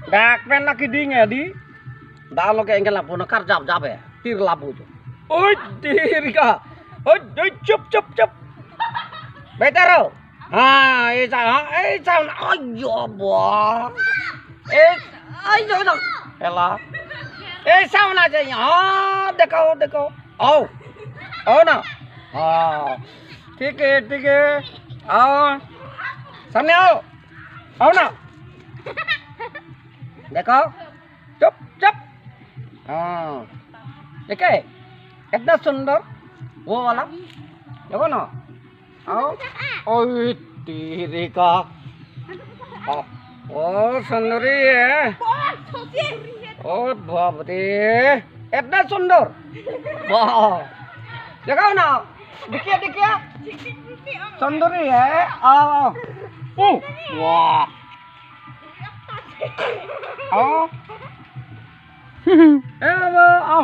Dak pen lagi di ngedi. Dah lo kayak ngelap pun kar jap jap ya. Tir labu tu. Oi tir ka. Oi cup. Betero. Ha, sao oi yo bo. Ayo dong. Elah. Sao na chơi nhỏ. Dekau. Oh nào. ठीक है आओ सामने आओ ना देखो चुप हाँ देखे इतना सुंदर वो वाला देखो ना आओ ओए तेरे का ओ सुंदरी है ओ बाप रे इतना सुंदर वाह देखो ना देखिए सुंदरी है आओ वाह आओ आओ